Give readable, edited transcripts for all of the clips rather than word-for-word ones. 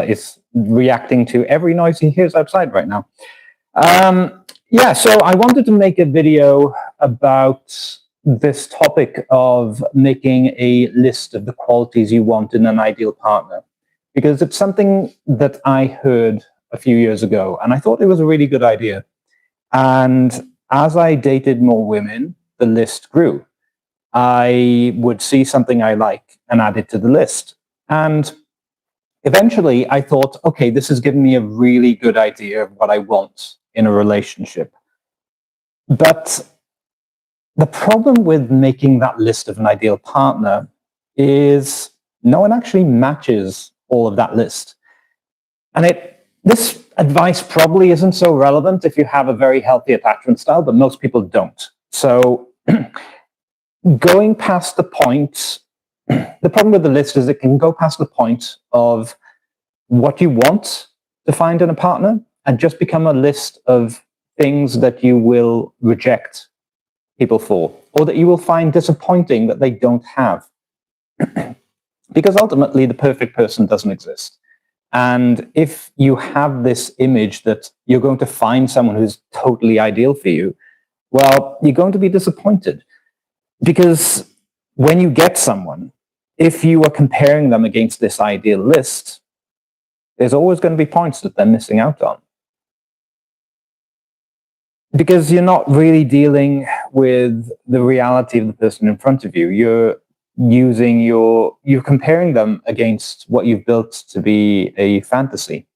is reacting to every noise he hears outside right now. Yeah, so I wanted to make a video about this topic of making a list of the qualities you want in an ideal partner, because it's something that I heard a few years ago, and I thought it was a really good idea. And as I dated more women, the list grew. I would see something I like and add it to the list. And eventually I thought, okay, this has given me a really good idea of what I want in a relationship. But the problem with making that list of an ideal partner is no one actually matches all of that list. And this advice probably isn't so relevant if you have a very healthy attachment style, but most people don't. So going past the point, the problem with the list is it can go past the point of what you want to find in a partner and just become a list of things that you will reject people for, or that you will find disappointing that they don't have. Because ultimately the perfect person doesn't exist. And if you have this image that you're going to find someone who's totally ideal for you, well, you're going to be disappointed. Because when you get someone, if you are comparing them against this ideal list, there's always going to be points that they're missing out on. Because you're not really dealing with the reality of the person in front of you. You're comparing them against what you've built to be a fantasy.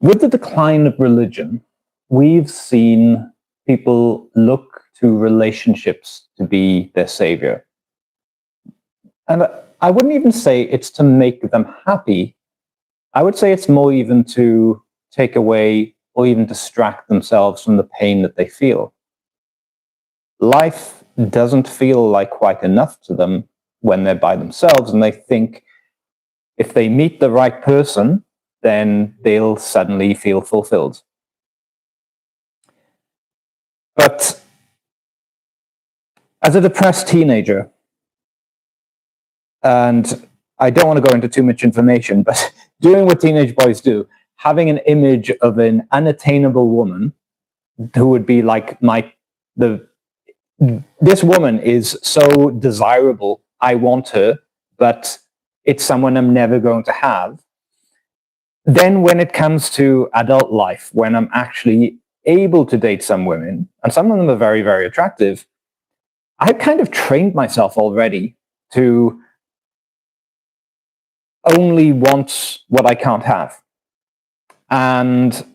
With the decline of religion, we've seen people look to relationships to be their savior. And I wouldn't even say it's to make them happy. I would say it's more even to take away or even distract themselves from the pain that they feel. Life doesn't feel like quite enough to them when they're by themselves, and they think if they meet the right person, then they'll suddenly feel fulfilled. But as a depressed teenager, and I don't want to go into too much information, but doing what teenage boys do, having an image of an unattainable woman who would be like this woman is so desirable, I want her, but it's someone I'm never going to have. Then when it comes to adult life, when I'm actually able to date some women, and some of them are very, very attractive, I've kind of trained myself already to only want what I can't have. And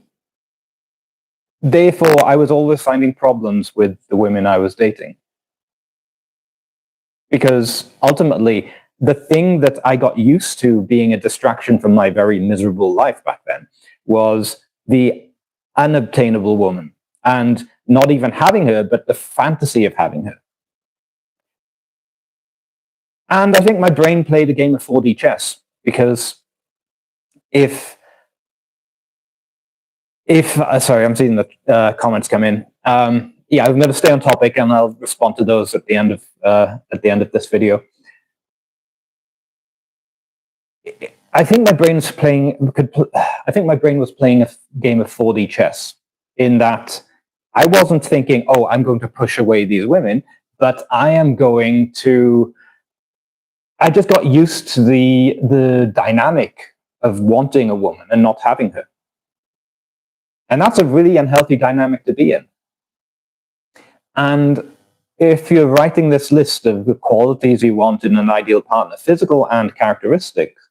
therefore, I was always finding problems with the women I was dating. Because ultimately, the thing that I got used to being a distraction from my very miserable life back then was the unobtainable woman, and not even having her, but the fantasy of having her. And I think my brain played a game of 4D chess, because sorry, I'm seeing the comments come in. Yeah, I'm going to stay on topic, and I'll respond to those at the end of this video. I think my brain was playing a game of 4D chess, in that I wasn't thinking, oh, I'm going to push away these women, but I just got used to the dynamic of wanting a woman and not having her. And that's a really unhealthy dynamic to be in. And if you're writing this list of the qualities you want in an ideal partner, physical and characteristics,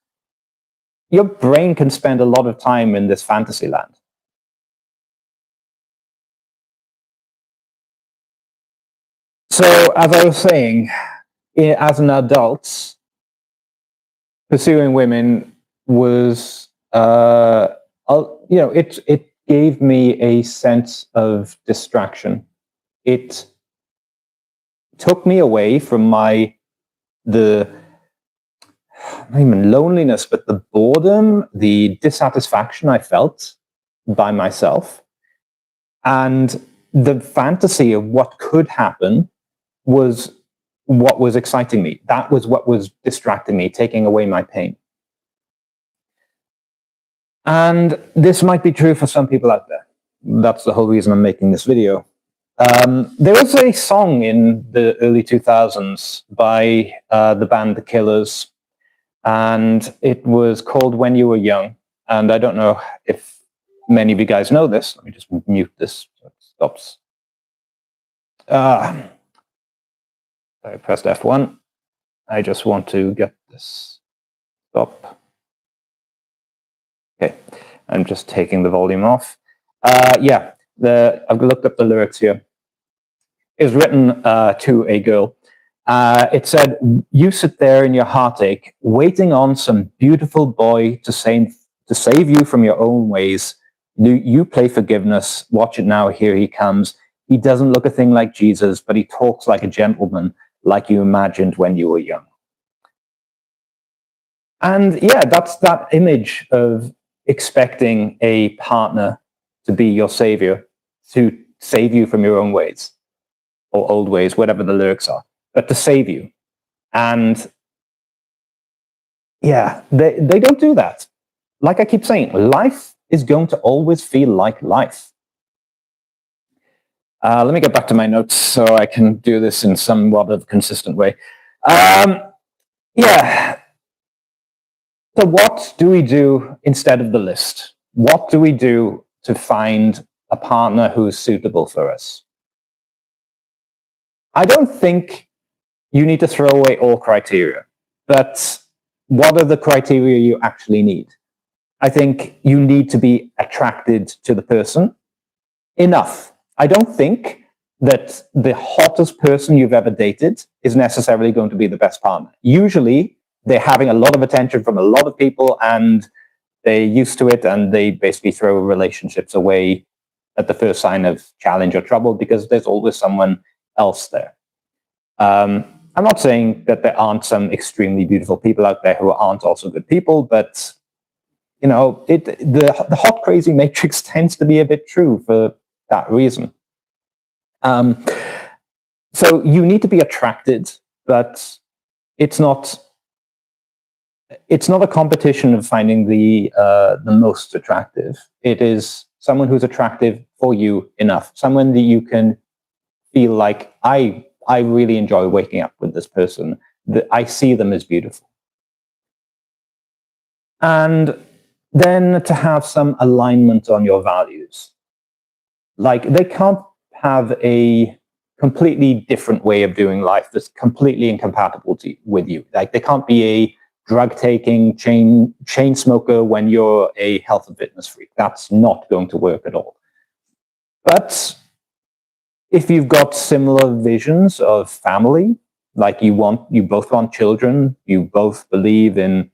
your brain can spend a lot of time in this fantasy land. So, as I was saying, as an adult, pursuing women was, it gave me a sense of distraction. It took me away from not even loneliness, but the boredom, the dissatisfaction I felt by myself. And the fantasy of what could happen was what was exciting me. That was what was distracting me, taking away my pain. And this might be true for some people out there. That's the whole reason I'm making this video. There was a song in the early 2000s by the band The Killers, and it was called When You Were Young. And I don't know if many of you guys know this. Let me just mute this so it stops. I pressed F1. I just want to get this stop. Okay, I'm just taking the volume off. Yeah, I've looked up the lyrics here. It's written to a girl. It said, "You sit there in your heartache, waiting on some beautiful boy to save you from your own ways. You play forgiveness. Watch it now. Here he comes. He doesn't look a thing like Jesus, but he talks like a gentleman, like you imagined when you were young." And yeah, that's that image of expecting a partner to be your savior, to save you from your own ways or old ways, whatever the lyrics are, but to save you. And yeah, they don't do that. Like I keep saying, life is going to always feel like life. Let me get back to my notes so I can do this in somewhat of a consistent way. Yeah. So what do we do instead of the list? What do we do to find a partner who is suitable for us? I don't think you need to throw away all criteria, but what are the criteria you actually need? I think you need to be attracted to the person enough. I don't think that the hottest person you've ever dated is necessarily going to be the best partner. Usually, they're having a lot of attention from a lot of people and they're used to it, and they basically throw relationships away at the first sign of challenge or trouble because there's always someone else there. I'm not saying that there aren't some extremely beautiful people out there who aren't also good people, but you know, the hot crazy matrix tends to be a bit true for that reason. So you need to be attracted, but it's not a competition of finding the most attractive. It is someone who's attractive for you enough, someone that you can feel like, I really enjoy waking up with this person, that I see them as beautiful. And then to have some alignment on your values. Like, they can't have a completely different way of doing life that's completely incompatible with you. Like, they can't be a drug-taking chain smoker when you're a health and fitness freak. That's not going to work at all. But if you've got similar visions of family, like you both want children, you both believe in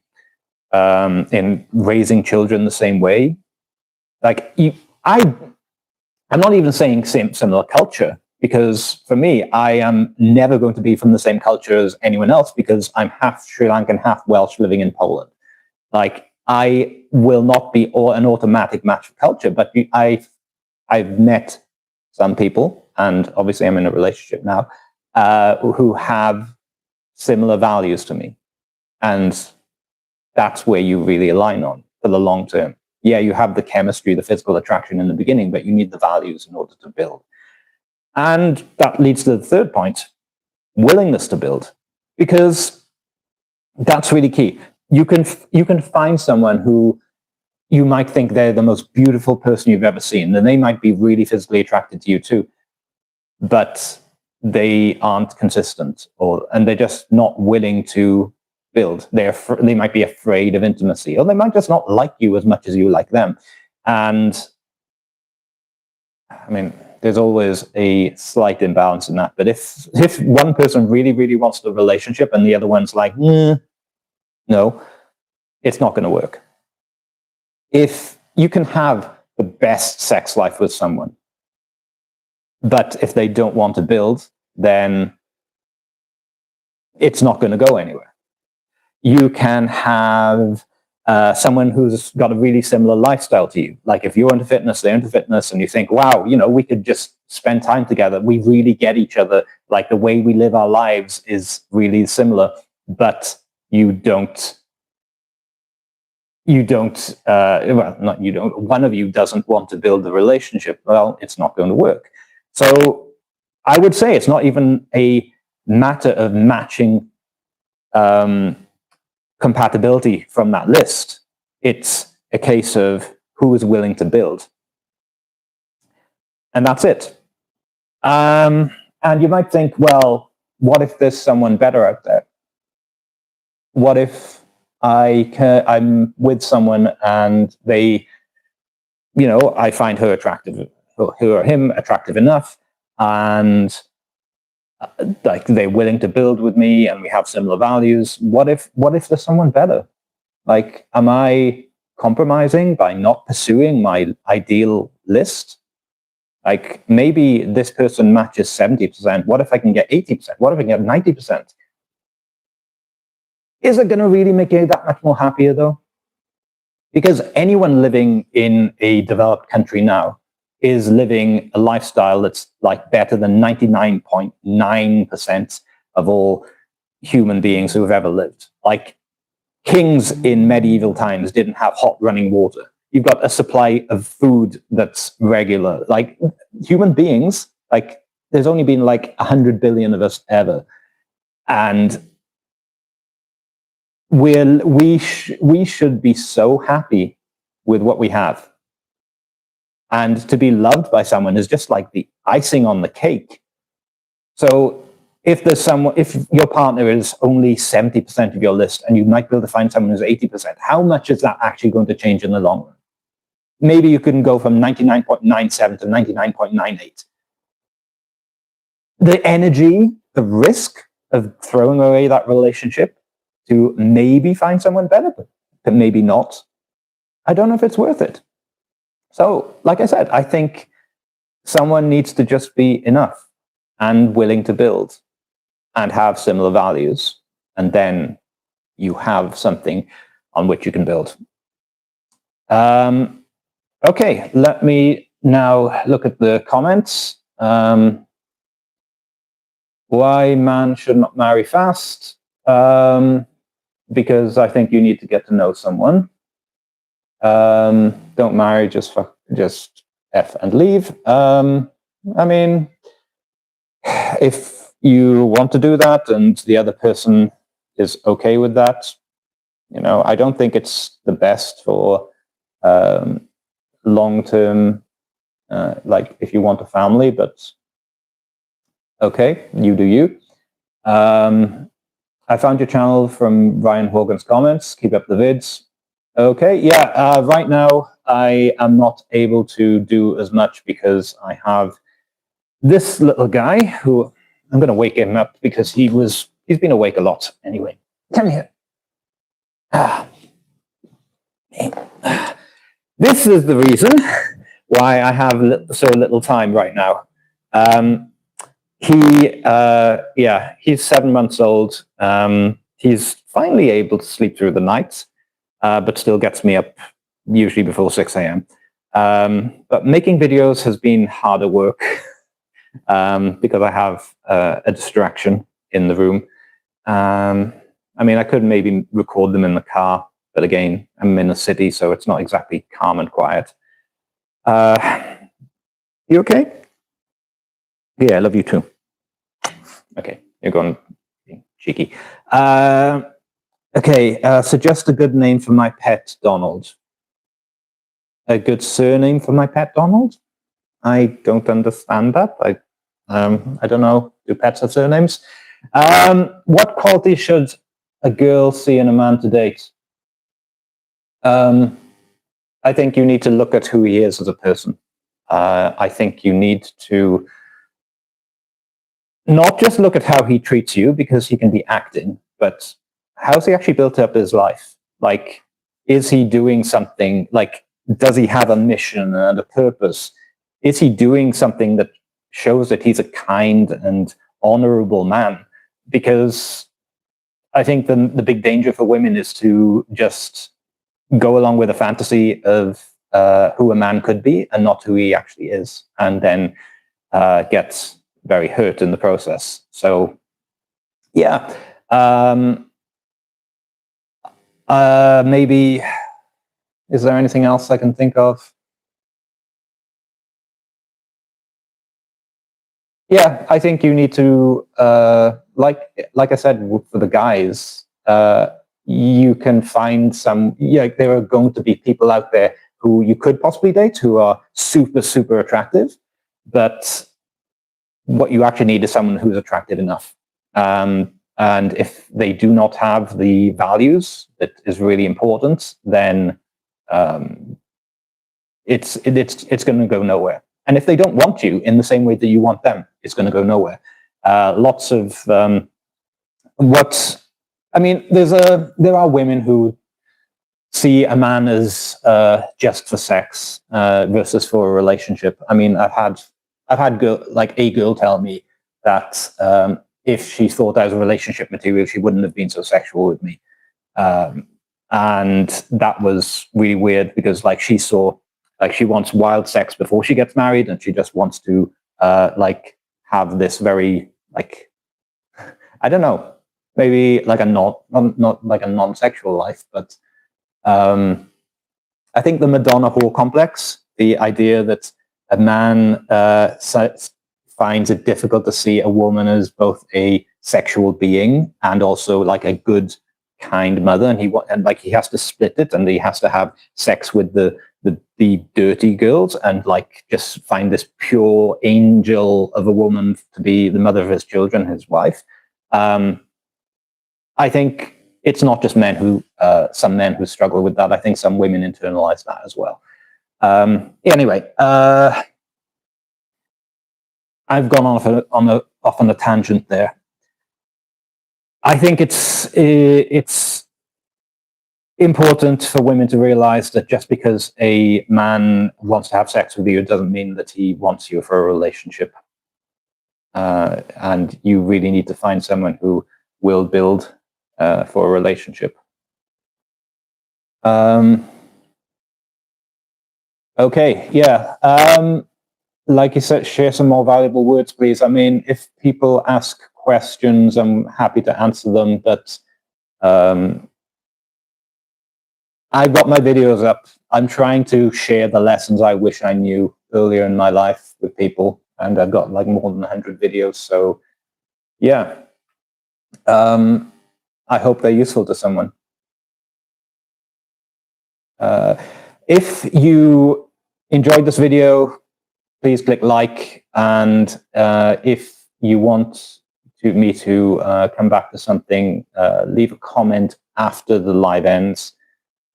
raising children the same way, like I'm not even saying similar culture, because for me, I am never going to be from the same culture as anyone else because I'm half Sri Lankan, half Welsh living in Poland. Like, I will not be an automatic match for culture, but I've met some people, and obviously I'm in a relationship now, who have similar values to me. And that's where you really align on for the long term. Yeah, you have the chemistry, the physical attraction in the beginning, but you need the values in order to build. And that leads to the third point, willingness to build, because that's really key. You can find someone who you might think they're the most beautiful person you've ever seen, and they might be really physically attracted to you too, but they aren't consistent, and they're just not willing to build. They might be afraid of intimacy, or they might just not like you as much as you like them. And I mean, there's always a slight imbalance in that. But if one person really, really wants the relationship and the other one's like, no, it's not going to work. If you can have the best sex life with someone, but if they don't want to build, then it's not going to go anywhere. You can have someone who's got a really similar lifestyle to you. Like, if you're into fitness, they're into fitness, and you think, wow, you know, we could just spend time together. We really get each other. Like, the way we live our lives is really similar, but you don't you don't, well, not you don't, one of you doesn't want to build the relationship, well, it's not going to work. So I would say it's not even a matter of matching compatibility from that list. It's a case of who is willing to build. And that's it. And you might think, well, what if there's someone better out there? What if I'm with someone and they, I find her attractive, her or him attractive enough, and like they're willing to build with me and we have similar values. What if there's someone better? Like, am I compromising by not pursuing my ideal list? Like, maybe this person matches 70%. What if I can get 80%? What if I can get 90%? Is it going to really make you that much more happier, though? Because anyone living in a developed country now is living a lifestyle that's like better than 99.9% of all human beings who have ever lived. Like, kings in medieval times didn't have hot running water. You've got a supply of food that's regular. Like, human beings, like, there's only been like 100 billion of us ever. And we should be so happy with what we have. And to be loved by someone is just like the icing on the cake. So if your partner is only 70% of your list and you might be able to find someone who's 80%, how much is that actually going to change in the long run? Maybe you can go from 99.97 to 99.98. The energy, the risk of throwing away that relationship to maybe find someone better, but maybe not, I don't know if it's worth it. So, like I said, I think someone needs to just be enough and willing to build and have similar values, and then you have something on which you can build. Okay, let me now look at the comments. Why man should not marry fast? Because I think you need to get to know someone. Don't marry just F and leave. I mean, if you want to do that and the other person is okay with that, I don't think it's the best for long-term, like if you want a family, but okay, you do you. I found your channel from Ryan Horgan's comments. Keep up the vids. Okay, yeah, right now I am not able to do as much because I have this little guy who I'm going to wake him up because he's been awake a lot anyway. Come here. This is the reason why I have so little time right now. He's 7 months old. He's finally able to sleep through the night, but still gets me up usually before 6 a.m. But making videos has been harder work because I have a distraction in the room. I mean, I could maybe record them in the car, but again, I'm in a city, so it's not exactly calm and quiet. You okay? Yeah, I love you too. Okay, you're going cheeky. Okay, suggest a good name for my pet, Donald. A good surname for my pet, Donald? I don't understand that. I don't know. Do pets have surnames? What quality should a girl see in a man to date? I think you need to look at who he is as a person. I think you need to not just look at how he treats you, because he can be acting, but how's he actually built up his life? Like, is he doing something? Like, does he have a mission and a purpose? Is he doing something that shows that he's a kind and honorable man? Because I think the big danger for women is to just go along with a fantasy of who a man could be and not who he actually is, and then gets very hurt in the process. So, yeah, maybe Is there anything else I can think of? Yeah, I think you need to, like I said, for the guys, you can find some, yeah, there are going to be people out there who you could possibly date who are super, super attractive, but what you actually need is someone who's attractive enough. And if they do not have the values that is really important, then it's going to go nowhere. And if they don't want you in the same way that you want them, it's going to go nowhere. Lots of there are women who see a man as just for sex versus for a relationship. I mean, I've had a girl tell me that if she thought I was relationship material, she wouldn't have been so sexual with me. And that was really weird because she saw, she wants wild sex before she gets married, and she just wants to have this very I don't know, maybe not like a non-sexual life, but I think the Madonna whore complex, the idea that a man finds it difficult to see a woman as both a sexual being and also a good, kind mother, and he has to split it, and he has to have sex with the dirty girls, and just find this pure angel of a woman to be the mother of his children, his wife. I think it's not just men who, some men who struggle with that. I think some women internalize that as well. Anyway, I've gone off on a tangent there. I think it's important for women to realize that just because a man wants to have sex with you, it doesn't mean that he wants you for a relationship. And you really need to find someone who will build for a relationship. Okay, yeah. Like you said, share some more valuable words, please. I mean, if people ask questions, I'm happy to answer them, but I've got my videos up. I'm trying to share the lessons I wish I knew earlier in my life with people, and I've got more than 100 videos, so yeah. I hope they're useful to someone. If you enjoyed this video, please click like, and if you want me to come back to something, leave a comment after the live ends.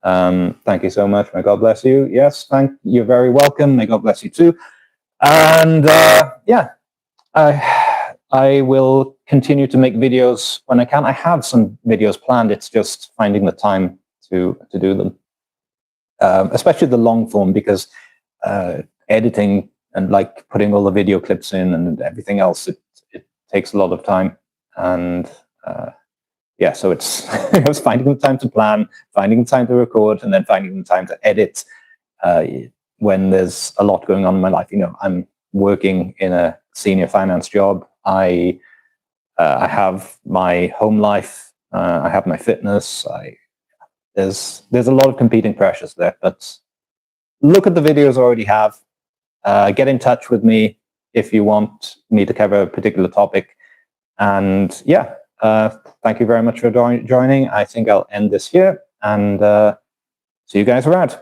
Thank you so much. May God bless you. Yes, you're very welcome. May God bless you too. And yeah, I will continue to make videos when I can. I have some videos planned. It's just finding the time to do them, especially the long form, because editing and putting all the video clips in and everything else, it takes a lot of time. And yeah, so it's it's finding the time to plan, finding the time to record, and then finding the time to edit when there's a lot going on in my life. I'm working in a senior finance job. I have my home life. I have my fitness. There's a lot of competing pressures there. But look at the videos I already have. Get in touch with me if you want me to cover a particular topic. And yeah, thank you very much for joining. I think I'll end this here, and see you guys around.